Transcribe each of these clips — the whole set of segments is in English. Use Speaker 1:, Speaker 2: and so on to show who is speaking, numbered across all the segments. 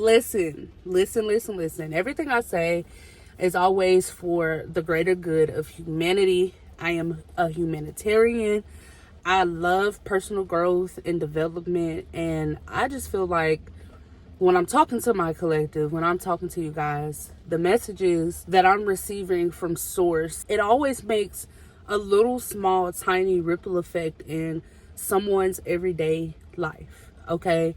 Speaker 1: Listen. Everything I say is always for the greater good of humanity. I am a humanitarian. I love personal growth and development, and I just feel like when I'm talking to my collective, when I'm talking to you guys, the messages that I'm receiving from source, it always makes a little small tiny ripple effect in someone's everyday life. Okay,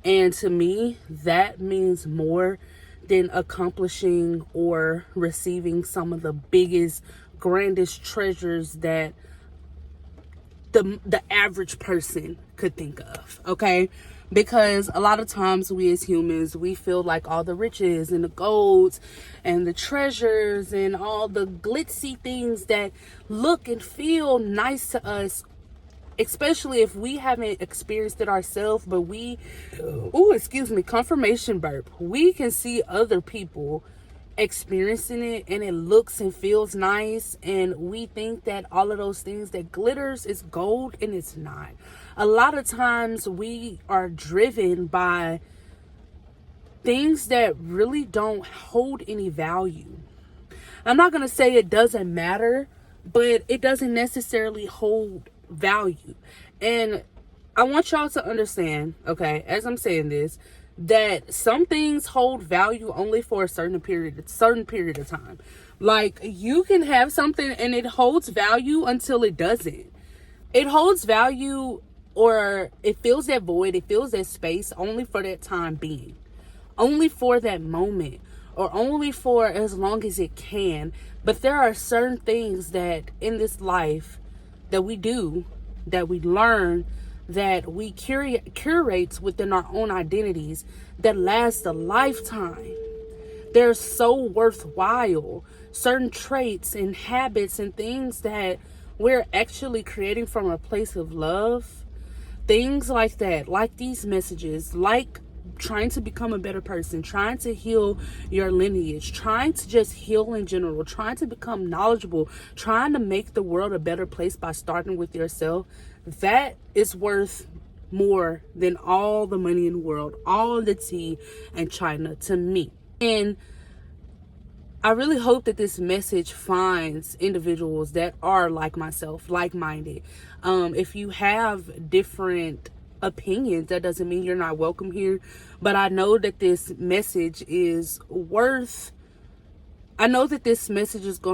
Speaker 1: and to me that means more than accomplishing or receiving some of the biggest, grandest treasures that the average person could think of. Okay, because a lot of times we as humans, we feel like all the riches and the golds and the treasures and all the glitzy things that look and feel nice to us, especially if we haven't experienced it ourselves, but confirmation burp, we can see other people experiencing it and it looks and feels nice, and we think that all of those things that glitters is gold, and it's not. A lot of times we are driven by things that really don't hold any value. I'm not going to say it doesn't matter, but it doesn't necessarily hold value. And I want y'all to understand, okay, as I'm saying this, that some things hold value only for a certain period of time. Like, you can have something and it holds value until it doesn't. It holds value, or it fills that void, it fills that space only for that time being, only for that moment, or only for as long as it can. But there are certain things that in this life that we do, that we learn, that we curate within our own identities, that last a lifetime. They're so worthwhile. Certain traits and habits and things that we're actually creating from a place of love. Things like that, like these messages, like trying to become a better person, trying to heal your lineage, trying to just heal in general, trying to become knowledgeable, trying to make the world a better place by starting with yourself. That is worth more than all the money in the world, all the tea and China, to me. And I really hope that this message finds individuals that are like myself, like-minded. If you have different opinions, that doesn't mean you're not welcome here. But I know that this message is going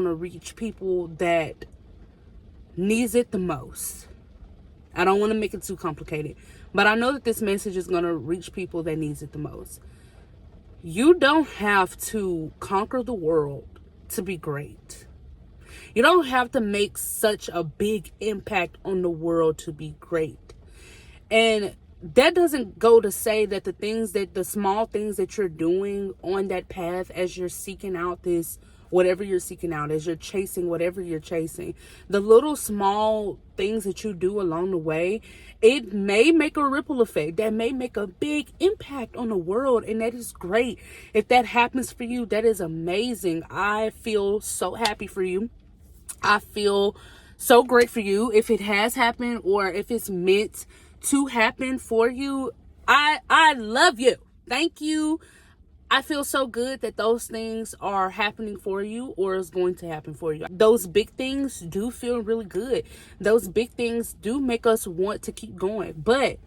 Speaker 1: to reach people that needs it the most. I don't want to make it too complicated, but I know that this message is going to reach people that needs it the most. You don't have to conquer the world to be great. You don't have to make such a big impact on the world to be great. And that doesn't go to say that the small things that you're doing on that path, as you're seeking out this, whatever you're seeking out, as you're chasing whatever you're chasing, the little small things that you do along the way, it may make a ripple effect that may make a big impact on the world. And that is great. If that happens for you, that is amazing. I feel so happy for you. I feel so great for you. If it has happened, or if it's meant to happen for you, I love you. Thank you. I feel so good that those things are happening for you, or is going to happen for you. Those big things do feel really good. Those big things do make us want to keep going. But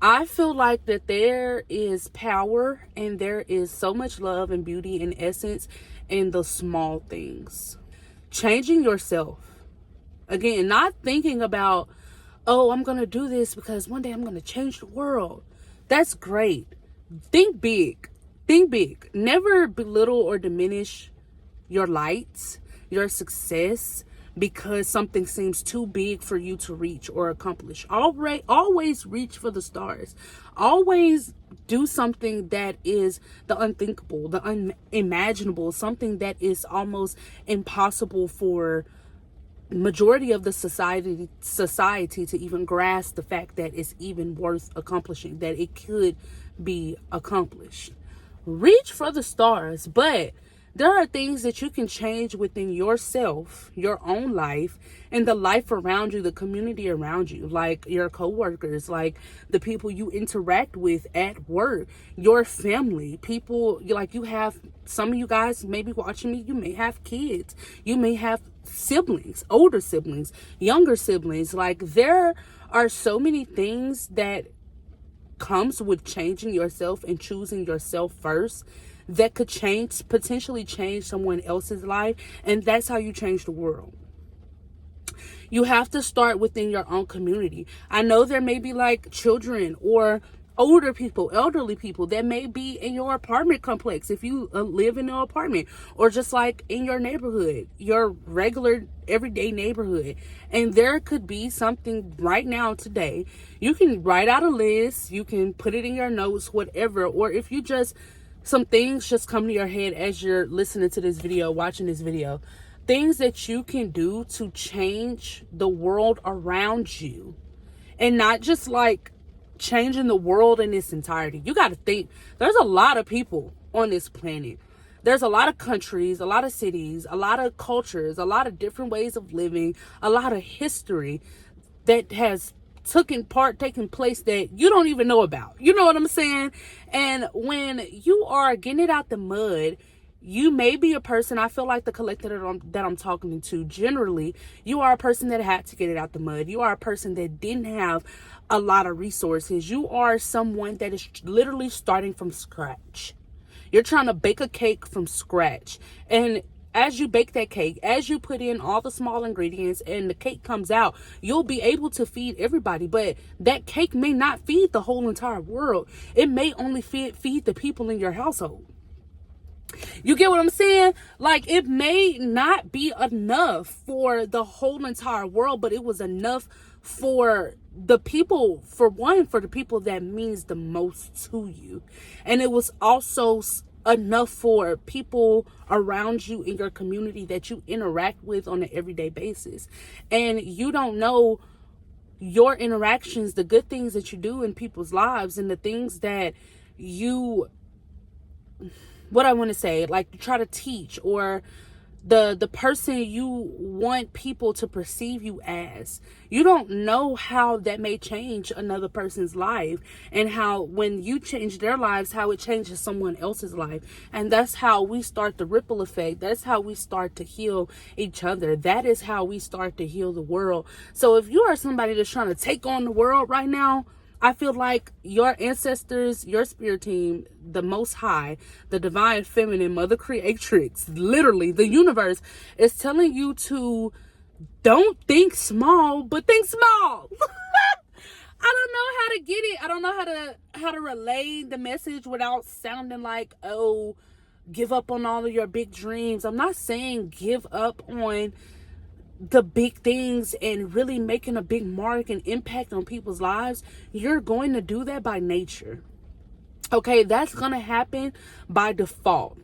Speaker 1: I feel like that there is power and there is so much love and beauty and essence in the small things. Changing yourself. Again, not thinking about, oh, I'm going to do this because one day I'm going to change the world. That's great. Think big. Think big. Never belittle or diminish your lights, your success, because something seems too big for you to reach or accomplish. Always reach for the stars. Always do something that is the unthinkable, the unimaginable, something that is almost impossible for majority of the society to even grasp the fact that it's even worth accomplishing, that it could be accomplished. Reach for the stars, but There are things that you can change within yourself, your own life, and the life around you, the community around you, like your coworkers, like the people you interact with at work, your family, people. Like, you have, some of you guys may be watching me, you may have kids, you may have siblings, older siblings, younger siblings. Like, there are so many things that comes with changing yourself and choosing yourself first that could potentially change someone else's life. And that's how you change the world. You have to start within your own community. I know there may be like children or older people, elderly people that may be in your apartment complex if you live in an apartment, or just like in your neighborhood, your regular everyday neighborhood. And there could be something right now today. You can write out a list, you can put it in your notes, whatever. Or if you just, some things just come to your head as you're listening to this video, watching this video, things that you can do to change the world around you. And not just like changing the world in its entirety. You got to think, there's a lot of people on this planet. There's a lot of countries, a lot of cities, a lot of cultures, a lot of different ways of living, a lot of history that has taken place that you don't even know about. You know what I'm saying? And when you are getting it out the mud, you may be a person, I feel like the collective that I'm talking to, generally, you are a person that had to get it out the mud. You are a person that didn't have a lot of resources. You are someone that is literally starting from scratch. You're trying to bake a cake from scratch. And as you bake that cake, as you put in all the small ingredients and the cake comes out, you'll be able to feed everybody. But that cake may not feed the whole entire world. It may only feed the people in your household. You get what I'm saying? Like, it may not be enough for the whole entire world, but it was enough for the people, for the people that means the most to you. And it was also enough for people around you in your community that you interact with on an everyday basis. And you don't know your interactions, the good things that you do in people's lives, and the things that you, what I want to say, like, you try to teach, or the person you want people to perceive you as. You don't know how that may change another person's life, and how when you change their lives, how it changes someone else's life. And that's how we start the ripple effect. That's how we start to heal each other. That is how we start to heal the world. So if you are somebody that's trying to take on the world right now, I feel like your ancestors, your spirit team, the Most High, the Divine Feminine, Mother Creatrix, literally the universe, is telling you to don't think small, but think small. I don't know how to get it. I don't know how to relay the message without sounding like, oh, give up on all of your big dreams. I'm not saying give up on the big things and really making a big mark and impact on people's lives. You're going to do that by nature. Okay, that's going to happen by default.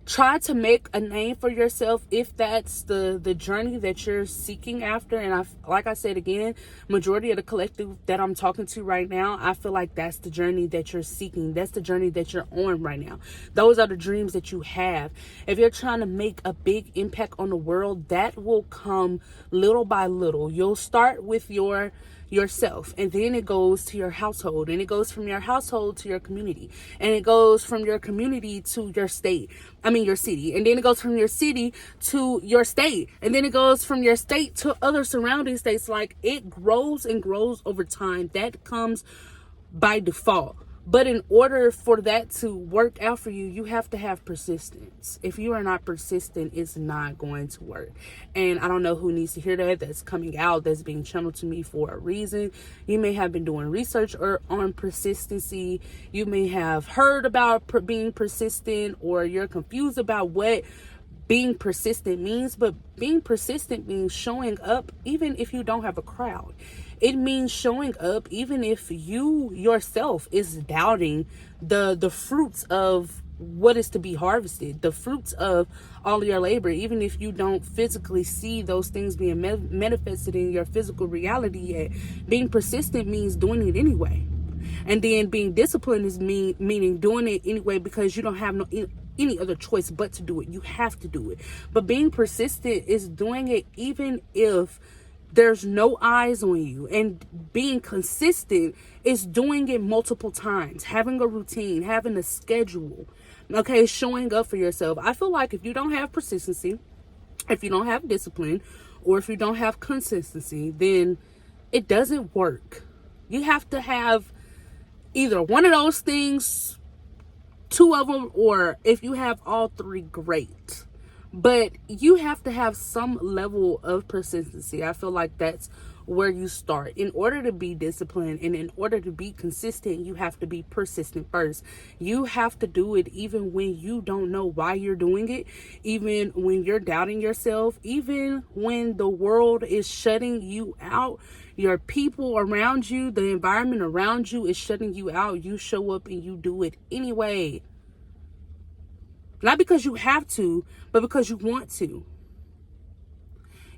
Speaker 1: Try to make a name for yourself if that's the journey that you're seeking after. And like I said again, majority of the collective that I'm talking to right now, I feel like that's the journey that you're seeking. That's the journey that you're on right now. Those are the dreams that you have. If you're trying to make a big impact on the world, that will come little by little. You'll start with yourself, and then it goes to your household, and it goes from your household to your community, and it goes from your community to your your city, and then it goes from your city to your state, and then it goes from your state to other surrounding states. Like, it grows and grows over time. That comes by default. But in order for that to work out for you, you have to have persistence. If you are not persistent, it's not going to work. And I don't know who needs to hear that. That's coming out. That's being channeled to me for a reason. You may have been doing research on persistency. You may have heard about being persistent, or you're confused about what being persistent means. But being persistent means showing up even if you don't have a crowd. It means showing up even if you yourself is doubting the fruits of what is to be harvested, the fruits of all of your labor. Even if you don't physically see those things being manifested in your physical reality yet, being persistent means doing it anyway. And then being disciplined is meaning doing it anyway because you don't have any other choice but to do it. You have to do it. But being persistent is doing it even if there's no eyes on you. And being consistent is doing it multiple times, having a routine, having a schedule, okay, showing up for yourself. I feel like if you don't have persistency, if you don't have discipline, or if you don't have consistency, then it doesn't work. You have to have either one of those things, two of them, or if you have all three, great. But you have to have some level of persistency. I feel like that's where you start. In order to be disciplined and in order to be consistent, you have to be persistent first. You have to do it even when you don't know why you're doing it, even when you're doubting yourself, even when the world is shutting you out, your people around you, the environment around you is shutting you out. You show up and you do it anyway. Not because you have to, but because you want to.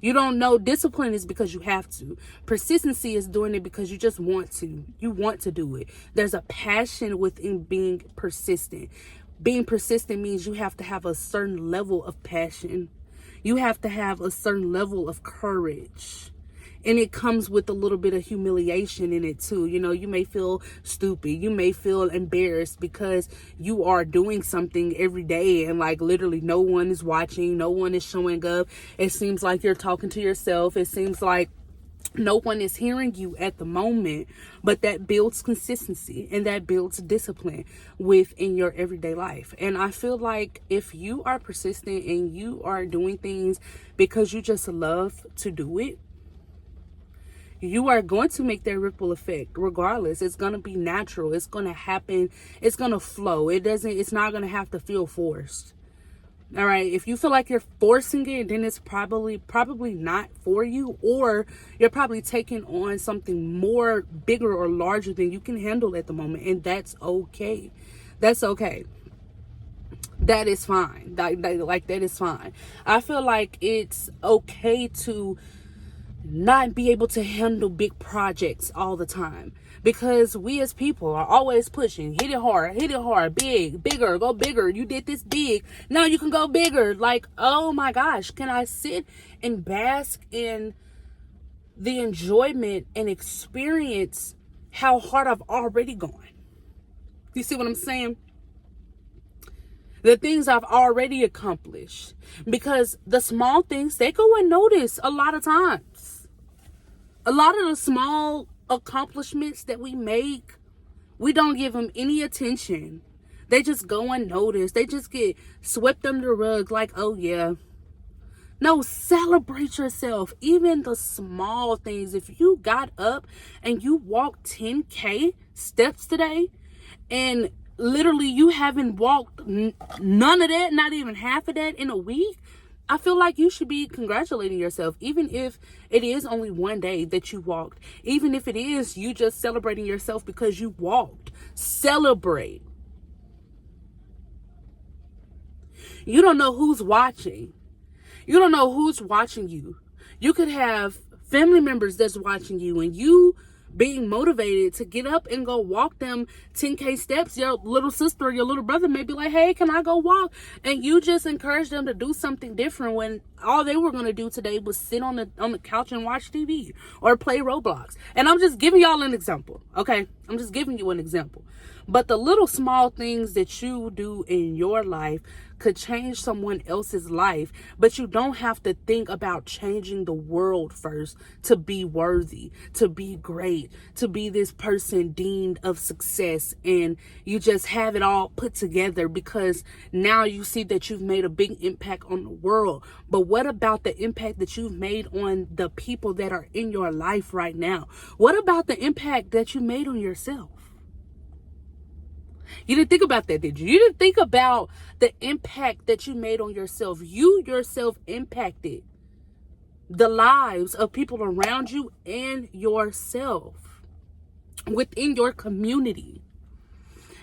Speaker 1: You don't know discipline is because you have to. Persistency is doing it because you just want to. You want to do it. There's a passion within being persistent. Being persistent means you have to have a certain level of passion. You have to have a certain level of courage. And it comes with a little bit of humiliation in it too. You know, you may feel stupid. You may feel embarrassed because you are doing something every day and like literally no one is watching. No one is showing up. It seems like you're talking to yourself. It seems like no one is hearing you at the moment, but that builds consistency and that builds discipline within your everyday life. And I feel like if you are persistent and you are doing things because you just love to do it, you are going to make that ripple effect regardless. It's going to be natural. It's going to happen. It's going to flow. It's not going to have to feel forced. All right. If you feel like you're forcing it, then it's probably not for you, or you're probably taking on something more bigger or larger than you can handle at the moment. And that's okay. That's okay. That is fine. That is fine. I feel like it's okay to not be able to handle big projects all the time, because we as people are always pushing, hit it hard, big, bigger, go bigger. You did this big, now you can go bigger. Like, oh my gosh, can I sit and bask in the enjoyment and experience how hard I've already gone? You see what I'm saying? The things I've already accomplished, because the small things, they go unnoticed a lot of times. A lot of the small accomplishments that we make, we don't give them any attention. They just go unnoticed. They just get swept under the rug like, oh yeah. No, celebrate yourself. Even the small things. If you got up and you walked 10K steps today, and literally you haven't walked none of that, not even half of that in a week, I feel like you should be congratulating yourself, even if it is only one day that you walked. Even if it is you just celebrating yourself because you walked. Celebrate. You don't know who's watching. You don't know who's watching you. You could have family members that's watching you, and you being motivated to get up and go walk them 10K steps. Your little sister or your little brother may be like, hey, can I go walk? And you just encourage them to do something different when all they were going to do today was sit on the couch and watch TV or play Roblox. And I'm just giving y'all an example. Okay. I'm just giving you an example. But the little small things that you do in your life could change someone else's life, but you don't have to think about changing the world first to be worthy, to be great, to be this person deemed of success, and you just have it all put together because now you see that you've made a big impact on the world. But what about the impact that you've made on the people that are in your life right now? What about the impact that you made on yourself? You didn't think about that, did you? You didn't think about the impact that you made on yourself. You yourself impacted the lives of people around you and yourself within your community.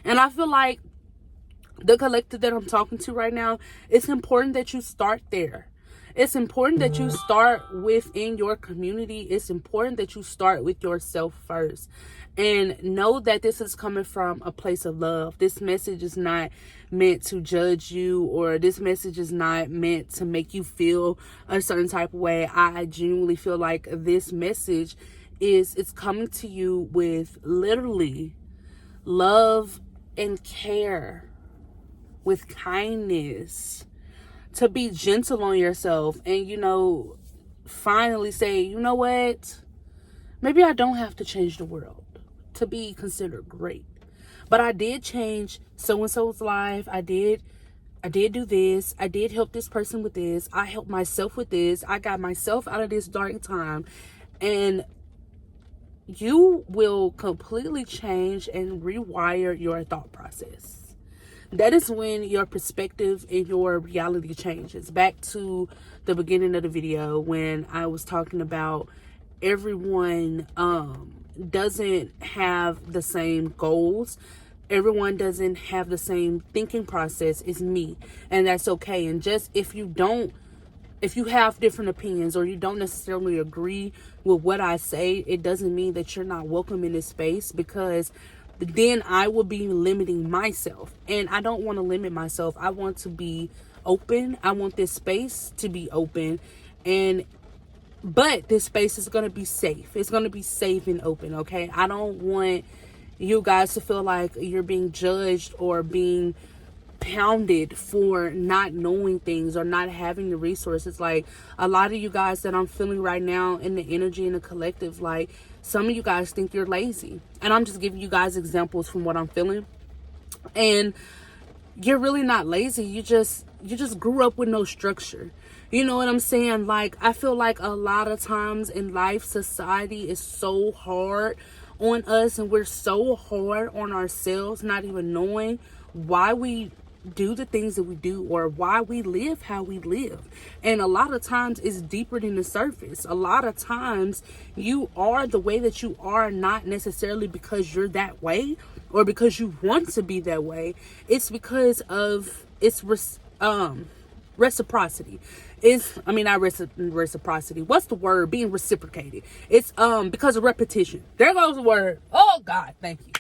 Speaker 1: And I feel like the collective that I'm talking to right now, it's important that you start there. It's important that you start within your community. It's important that you start with yourself first. And know that this is coming from a place of love. This message is not meant to judge you, or this message is not meant to make you feel a certain type of way. I genuinely feel like this message it's coming to you with literally love and care, with kindness, to be gentle on yourself, and finally say, you know what, maybe I don't have to change the world to be considered great, but I did change so and so's life. I did do this. I did help this person with this. I helped myself with this. I got myself out of this dark time. And you will completely change and rewire your thought process. That is when your perspective and your reality changes. Back to the beginning of the video when I was talking about everyone doesn't have the same goals. Everyone doesn't have the same thinking process as me, and that's okay. And just if you have different opinions, or you don't necessarily agree with what I say, it doesn't mean that you're not welcome in this space, because then I will be limiting myself, and I don't want to limit myself. I want to be open. I want this space to be open, but this space is going to be safe. It's going to be safe and open, okay? I don't want you guys to feel like you're being judged or being pounded for not knowing things or not having the resources. Like, a lot of you guys that I'm feeling right now in the energy in the collective, like, some of you guys think you're lazy. And I'm just giving you guys examples from what I'm feeling. And you're really not lazy. You just grew up with no structure. You know what I'm saying? Like, I feel like a lot of times in life, society is so hard on us, and we're so hard on ourselves, not even knowing why we do the things that we do or why we live how we live. And a lot of times it's deeper than the surface. A lot of times you are the way that you are not necessarily because you're that way or because you want to be that way. It's because of reciprocity. Reciprocity. What's the word? Being reciprocated. It's because of repetition. There goes the word. Oh God, thank you.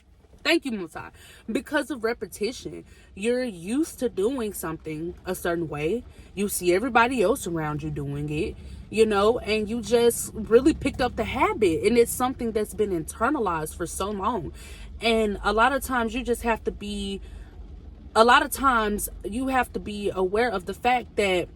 Speaker 1: Thank you, Musai. Because of repetition, you're used to doing something a certain way. You see everybody else around you doing it, and you just really picked up the habit. And it's something that's been internalized for so long. And a lot of times you have to be aware of the fact that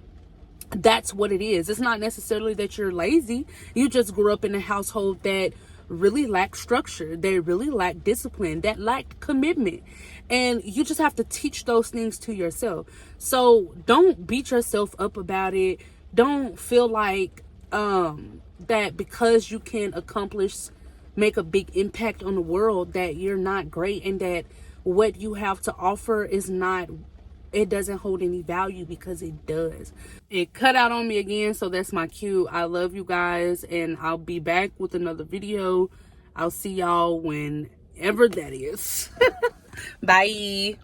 Speaker 1: that's what it is. It's not necessarily that you're lazy. You just grew up in a household that really lacked structure. They really lacked discipline, that lacked commitment. And you just have to teach those things to yourself. So don't beat yourself up about it. Don't feel like that because you can make a big impact on the world, that you're not great, and that what you have to offer it doesn't hold any value, because it does. It cut out on me again, so that's my cue. I love you guys, and I'll be back with another video. I'll see y'all whenever that is. Bye.